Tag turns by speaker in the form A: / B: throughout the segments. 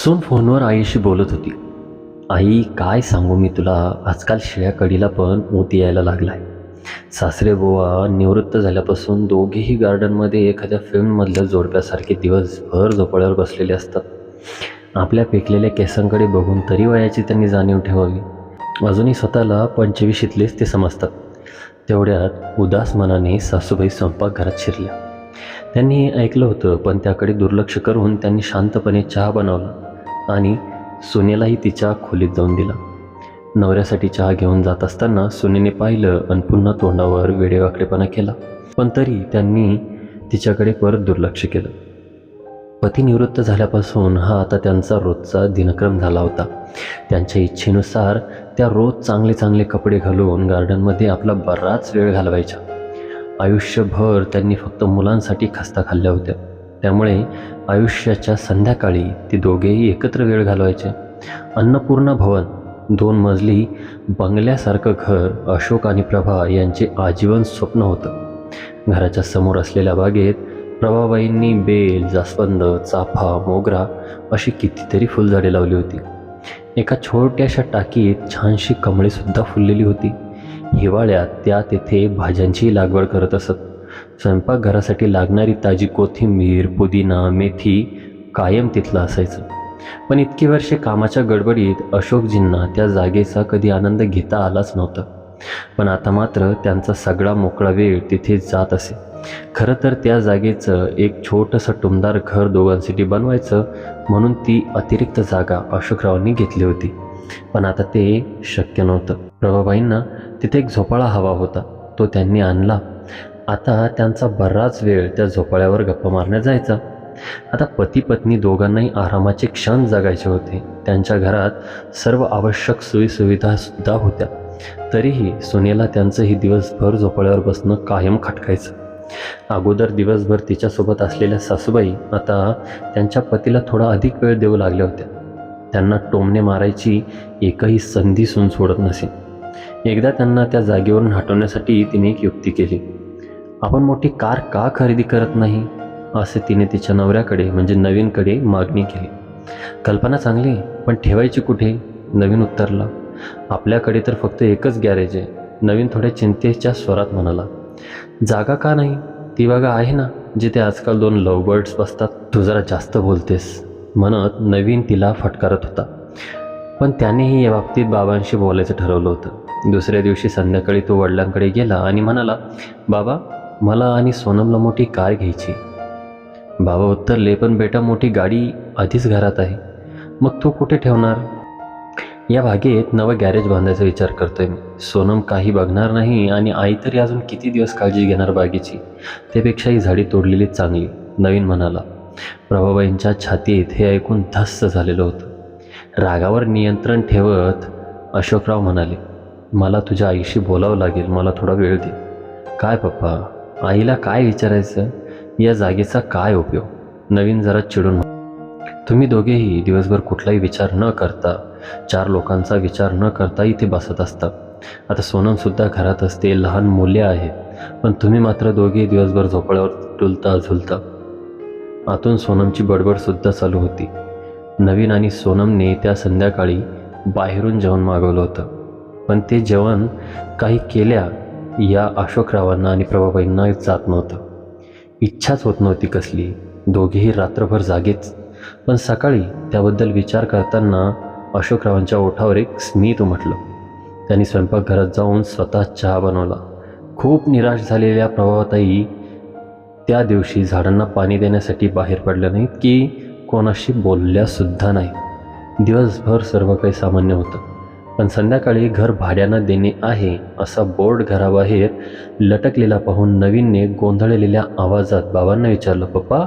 A: सून फोनवर आईशी बोलत होती. आई, काय सांगू मी तुला, आजकाल शिळ्या कढीला पण मोती यायला लागलाय. सासरे बुवा निवृत्त झाल्यापासून दोघेही गार्डनमध्ये एखाद्या फिल्ममधल्या जोडप्यासारखे दिवसभर झोपाळ्यावर बसलेले असतात. आपल्या पेकलेल्या केसांकडे बघून तरी वयाची त्यांनी जाणीव ठेवावी. अजूनही स्वतःला 25शीतलेच ते समजतात. तेवढ्यात उदास मनाने सासूबाई स्वयंपाकघरात शिरल्या. त्यांनी ऐकलं होतं, पण त्याकडे दुर्लक्ष करून त्यांनी शांतपणे चहा बनवला आणि सुनेलाही तिच्या खोलीत जाऊन दिला. नवऱ्यासाठी चहा घेऊन जात असताना सुनेने पाहिलं आणि पुन्हा तोंडावर वेडेवाकडेपणा केला, पण तरी त्यांनी तिच्याकडे परत दुर्लक्ष केलं. पती निवृत्त झाल्यापासून हा आता त्यांचा रोजचा दिनक्रम झाला होता. त्यांच्या इच्छेनुसार त्या रोज चांगले चांगले कपडे घालून गार्डनमध्ये आपला बराच वेळ घालवायच्या. आयुष्यभर त्यांनी फक्त मुलांसाठी खस्ता खाल्ल्या होत्या, त्यामुळे आयुष्याच्या संध्याकाळी ते दोघेही एकत्र वेळ घालवायचे. अन्नपूर्णा भवन 2 मजली बंगल्यासारखं घर अशोक आणि प्रभा यांचे आजीवन स्वप्न होतं. घराच्या समोर असलेल्या बागेत प्रभाबाईंनी बेल, जास्वंद, चाफा, मोगरा अशी कितीतरी फुलझाडे लावली होती. एका छोट्याशा टाकीत छानशी कमळेसुद्धा फुललेली होती. हिवाळ्यात त्या तेथे भाज्यांची लागवड करत असत. स्वयंपाकघरासाठी लागणारी ताजी कोथिंबीर, पुदिना, मेथी कायम तिथलं असायचं. पण इतकी वर्षे कामाच्या गडबडीत अशोकजींना त्या जागेचा कधी आनंद घेता आलाच नव्हता. पण आता मात्र त्यांचा सगळा मोकळा वेळ तिथे जात असे. खरं तर त्या जागेचं एक छोटंसं टुमदार घर दोघांसाठी बनवायचं म्हणून ती अतिरिक्त जागा अशोकरावांनी घेतली होती. पण आता ते शक्य नव्हतं. प्रभाबाईंना तिथे एक झोपाळा हवा होता, तो त्यांनी आणला. आता त्यांचा बराच वेळ त्या झोपाळ्यावर गप्पा मारण्यात जायचा. आता पती पत्नी दोघांनाही आरामाचे क्षण जगायचे होते. त्यांच्या घरात सर्व आवश्यक सोयीसुविधासुद्धा होत्या. तरीही सुनेला त्यांचंही दिवसभर झोपाळ्यावर बसणं कायम खटकायचं. अगोदर दिवसभर तिच्यासोबत असलेल्या सासूबाई आता त्यांच्या पतीला थोडा अधिक वेळ देऊ लागल्या होत्या. त्यांना टोमणे मारायची एकही संधी सून सोडत नसे. एकदा त्यांना त्या जागेवरून हटवण्यासाठी तिने एक युक्ती केली. आपण मोठी कार का खरेदी करत नाही, असे तिने तिच्या नवऱ्याकडे म्हणजे नवीनकडे मागणी केली. कल्पना चांगली, पण ठेवायची कुठे, नवीन उत्तरला. आपल्याकडे तर फक्त एकच गॅरेज आहे. नवीन थोड्या चिंतेच्या स्वरात म्हणाला. जागा का नाही, ती बागा आहे ना, जिथे आजकाल 2 लव्हबर्ड्स बसतात. तू जरा जास्त बोलतेस, म्हणत नवीन तिला फटकारत होता. पण त्यानेही या बाबतीत बाबांशी बोलायचं ठरवलं होतं. दुसऱ्या दिवशी संध्याकाळी तो वडिलांकडे गेला आणि म्हणाला, बाबा, मला आणि सोनमला मोठी कार घ्यायची. बाबा उत्तरले, पण बेटा, मोठी गाडी आधीच घरात आहे, मग तू कुठे ठेवणार? या भागेत नवं गॅरेज बांधायचा विचार करतोय मी. सोनम काही बघणार नाही आणि आई तरी अजून किती दिवस काळजी घेणार बागेची, त्यापेक्षा ही झाडी तोडलेली चांगली, नवीन म्हणाला. प्रभाबाईंच्या छातीत हे ऐकून धस्स झालेलं होतं. रागावर नियंत्रण ठेवत अशोकराव म्हणाले, मला तुझ्या आईशी बोलावं लागेल, मला थोडा वेळ दे. काय पप्पा, आईला काय विचारायचं, या जागेचा काय उपयोग? नवीन जरा चिडून, तुम्ही दोघेही दिवसभर कुठलाही विचार न करता, 4 लोकांचा विचार न करता इथे बसत असता. आता सोनमसुद्धा घरात असते, लहान मुले आहेत, पण तुम्ही मात्र दोघे दिवसभर झोपाळ्यावर डुलता झुलता. आतून सोनमची बडबडसुद्धा चालू होती. नवीन आणि सोनमने त्या संध्याकाळी बाहेरून जेवण मागवलं होतं, पण ते जेवण काही केल्या या अशोकरावांना आणि प्रभाबाईंना जात नव्हतं. इच्छाच होत नव्हती कसली. दोघेही रात्रभर जागेच. पण सकाळी त्याबद्दल विचार करताना अशोकरावांच्या ओठावर एक स्मित उमटलं. त्यांनी स्वयंपाकघरात जाऊन स्वतः चहा बनवला. खूप निराश झालेल्या प्रभावताई त्या दिवशी झाडांना पाणी देण्यासाठी बाहेर पडल्या नाहीत की कोणाशी बोलल्यासुद्धा नाही. दिवसभर सर्व काही सामान्य होतं, पण संध्याकाळी घर भाड्यानं देणे आहे असा बोर्ड घराबाहेर लटकलेला पाहून नवीनने गोंधळलेल्या आवाजात बाबांना विचारलं, पप्पा,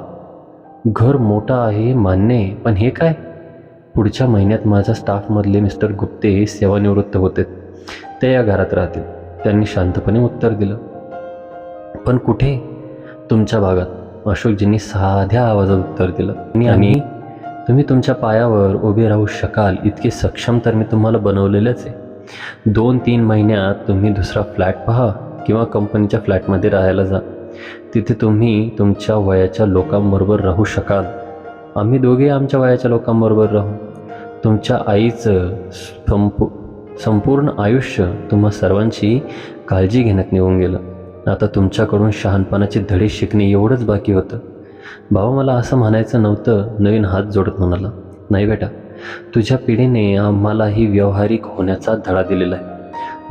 A: घर मोठं आहे मान्य आहे, पण हे काय? पुढच्या महिन्यात माझ्या स्टाफमधले मिस्टर गुप्ते सेवानिवृत्त होते, ते या घरात राहतील, त्यांनी शांतपणे उत्तर दिलं. पण कुठे? तुमच्या भागात, अशोकजींनी साध्या आवाजात उत्तर दिलं. आणि तुम्ही तुमच्या पायावर उभे राहू शकाल इतके सक्षम तर मी तुम्हाला बनवलेलंच आहे. 2-3 महिन्यात तुम्ही दुसरा फ्लॅट पहा किंवा कंपनीच्या फ्लॅटमध्ये राहायला जा. तिथे तुम्ही तुमच्या वयाच्या लोकांबरोबर राहू शकाल. आम्ही दोघे आमच्या वयाच्या लोकांबरोबर राहू. तुमच्या आईचं संपूर्ण आयुष्य तुम्हा सर्वांची काळजी घेण्यात निघून गेलं. आता तुमच्याकडून शहाणपणाचे धडे शिकणे एवढंच बाकी होतं. भाऊ, मला असं म्हणायचं नव्हतं, नवीन हात जोडत म्हणाला. नाही बेटा, तुझ्या पिढीने आम्हालाही व्यावहारिक होण्याचा धडा दिलेला आहे.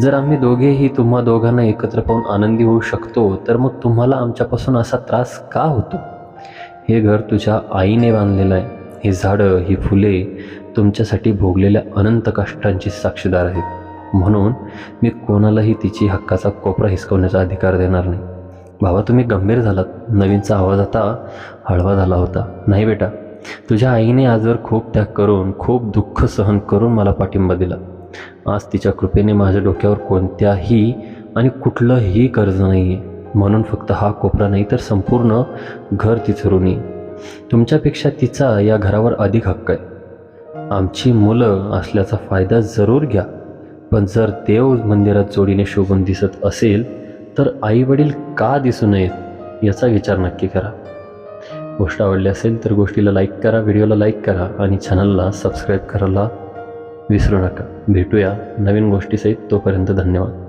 A: जर आम्ही दोघेही तुम्हा दोघांना एकत्र पाहून आनंदी होऊ शकतो, तर मग तुम्हाला आमच्यापासून असा त्रास का होतो? हे घर तुझ्या आईने बांधलेलं आहे. ही झाडं, ही फुले तुमच्यासाठी भोगलेल्या अनंत कष्टांची साक्षीदार आहेत. म्हणून मी कोणालाही तिची हक्काचा कोपरा हिसकवण्याचा अधिकार देणार नाही. बाबा, तुम्ही गंभीर झालात. नवीनचा आवाज आता हळवा झाला होता. नाही बेटा, तुझ्या आईने आजवर खूप त्याग करून, खूप दुःख सहन करून मला पाठिंबा दिला. आज तिच्या कृपेने माझ्या डोक्यावर कोणत्याही आणि कुठलंही कर्ज नाही आहे. म्हणून फक्त हा कोपरा नाही तर संपूर्ण घर तिचं ऋणी. तुमच्यापेक्षा तिचा या घरावर अधिक हक्क आहे. आमची मुलं असल्याचा फायदा जरूर घ्या, पण जर देव मंदिरात जोडीने शोभून दिसत असेल तर आई वडील का दिसू नयेत याचा विचार नक्की करा. गोष्ट आवडली असेल तर गोष्टीला लाईक करा, व्हिडिओला लाईक करा आणि चॅनलला सबस्क्राईब करायला विसरू नका. भेटूया नवीन गोष्टीसहित. तोपर्यंत धन्यवाद.